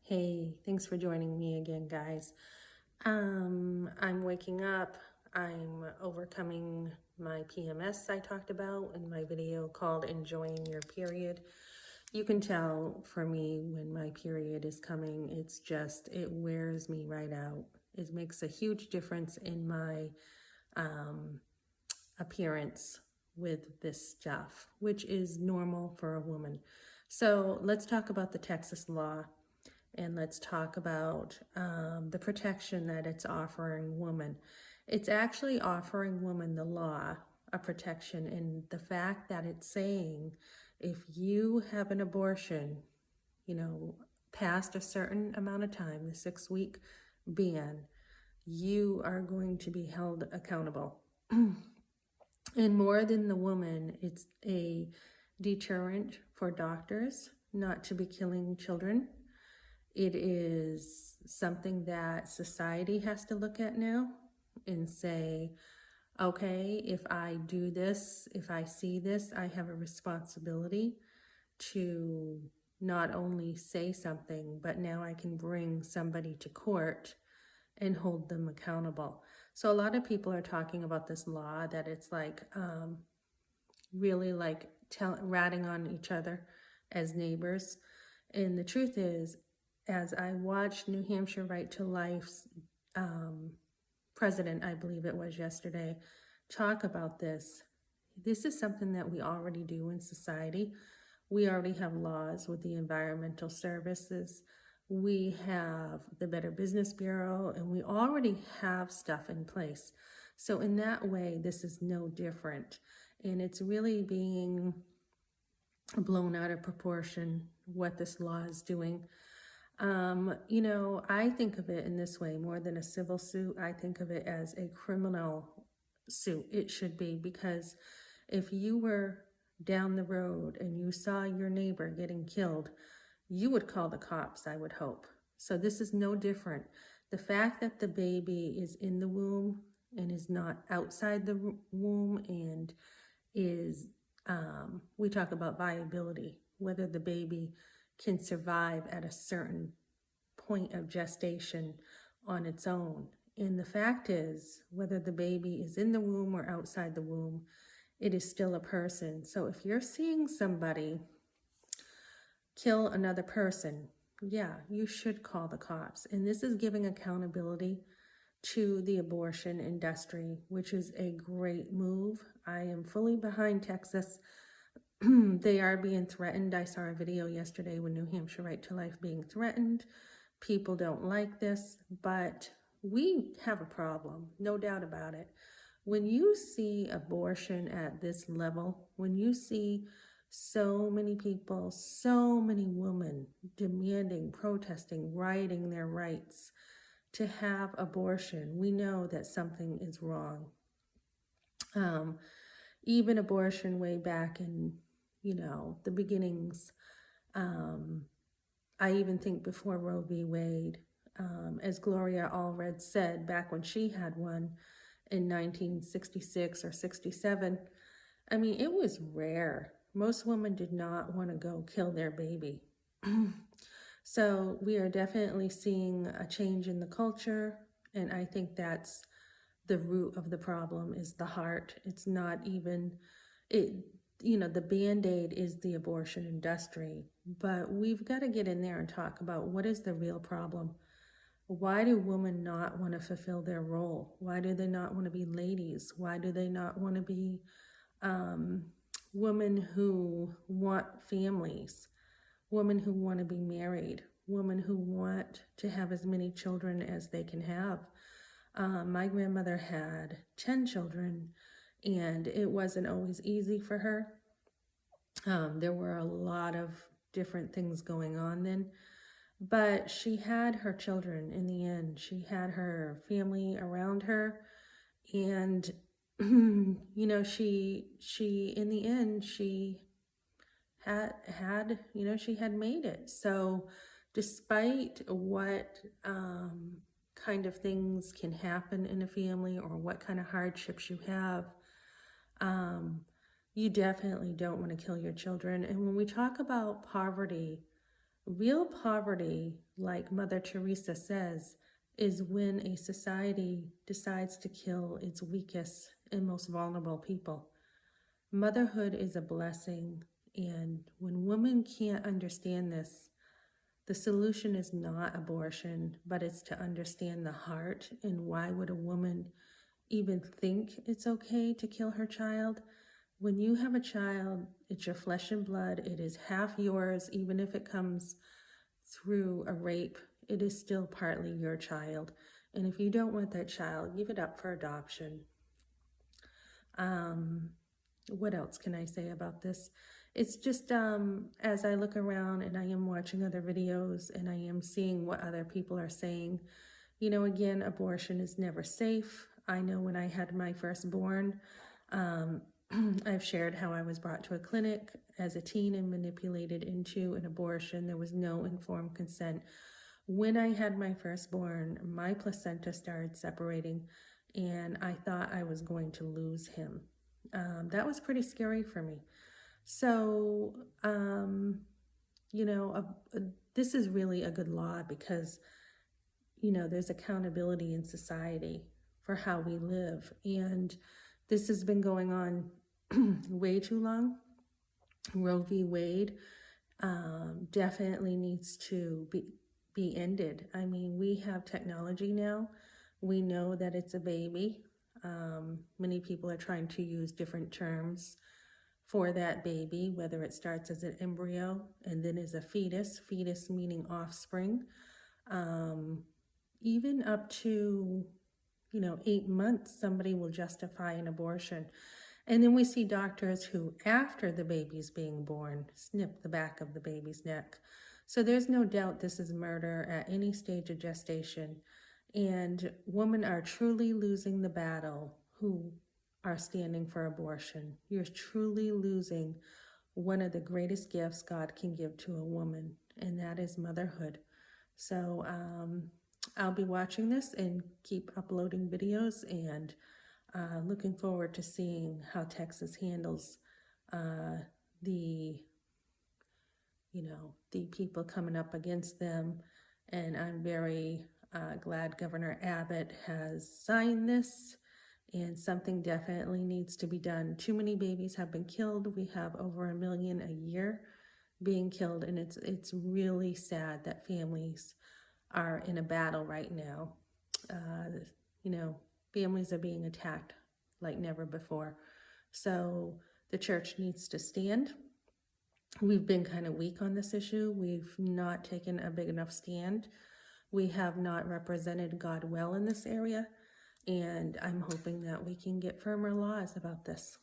Hey, thanks for joining me again, guys. I'm waking up. I'm overcoming my PMS I talked about in my video called Enjoying Your Period. You can tell for me when my period is coming, it wears me right out. It makes a huge difference in my um, appearance with this stuff, which is normal for a woman. So let's talk about the Texas law and let's talk about the protection that it's offering women. It's actually offering women the law a protection in the fact that it's saying if you have an abortion, past a certain amount of time, the 6 week ban, you are going to be held accountable. And more than the woman, it's a deterrent for doctors not to be killing children. It is something that society has to look at now and say, okay, if I do this, if I see this, I have a responsibility to not only say something, but now I can bring somebody to court and hold them accountable. So a lot of people are talking about this law that it's like really like ratting on each other as neighbors. And the truth is, as I watched New Hampshire Right to Life's president, I believe it was yesterday, talk about this, this is something that we already do in society. We already have laws with the environmental services. We have the Better Business Bureau, and we already have stuff in place. So in that way, this is no different. And it's really being blown out of proportion what this law is doing. I think of it in this way more than a civil suit. I think of it as a criminal suit. It should be, because if you were down the road and you saw your neighbor getting killed, you would call the cops, I would hope. So this is no different. The fact that the baby is in the womb and is not outside the womb and is, we talk about viability, whether the baby can survive at a certain point of gestation on its own. And the fact is, whether the baby is in the womb or outside the womb, it is still a person. So if you're seeing somebody kill another person, yeah, you should call the cops. And this is giving accountability to the abortion industry, which is a great move. I am fully behind Texas. They are being threatened. I saw a video yesterday with New Hampshire Right to Life being threatened. People don't like this, but we have a problem, no doubt about it. When you see abortion at this level, when you see so many people, so many women demanding, protesting, rioting their rights to have abortion, we know that something is wrong. Even abortion way back in, the beginnings, I even think before Roe v. Wade, as Gloria Allred said back when she had one in 1966 or 67, I mean, it was rare. Most women did not want to go kill their baby. So we are definitely seeing a change in the culture, and I think that's the root of the problem is the heart. It's not even, the Band-Aid is the abortion industry, but we've got to get in there and talk about what is the real problem. Why do women not want to fulfill their role? Why do they not want to be ladies? Why do they not want to be women who want families, women who want to be married, women who want to have as many children as they can have? My grandmother had 10 children, and it wasn't always easy for her. There were a lot of different things going on then, but she had her children in the end. She had her family around her, and she in the end, she she had made it. So despite what kind of things can happen in a family or what kind of hardships you have, you definitely don't want to kill your children. And when we talk about poverty, Real poverty, like Mother Teresa says, is when a society decides to kill its weakest and most vulnerable people. Motherhood is a blessing, and when women can't understand this, the solution is not abortion, but it's to understand the heart. And why would a woman even think it's okay to kill her child? When you have a child, it's your flesh and blood. It is half yours, even if it comes through a rape, it is still partly your child. And if you don't want that child, give it up for adoption. What else can I say about this? It's just as I look around and I am watching other videos and I am seeing what other people are saying, you know, again, abortion is never safe. I know when I had my firstborn, I've shared how I was brought to a clinic as a teen and manipulated into an abortion. There was no informed consent. When I had my firstborn, my placenta started separating and I thought I was going to lose him. That was pretty scary for me. So, you know, this is really a good law because, you know, there's accountability in society for how we live. And this has been going on way too long. Roe v. Wade definitely needs to be ended. I mean, we have technology now. We know that it's a baby. Many people are trying to use different terms for that baby, whether it starts as an embryo and then as a fetus meaning offspring, even up to, you know, 8 months, somebody will justify an abortion. And then we see doctors who, after the baby's being born, snip the back of the baby's neck. So there's no doubt this is murder at any stage of gestation. And women are truly losing the battle who are standing for abortion. You're truly losing one of the greatest gifts God can give to a woman, and that is motherhood. So I'll be watching this and keep uploading videos, and looking forward to seeing how Texas handles the people coming up against them. And I'm very glad Governor Abbott has signed this, and something definitely needs to be done. Too many babies have been killed. We have over 1 million a year being killed, and it's really sad that families are in a battle right now. You know, families are being attacked like never before. So the church needs to stand. We've been kind of weak on this issue. We've not taken a big enough stand. We have not represented God well in this area, and I'm hoping that we can get firmer laws about this.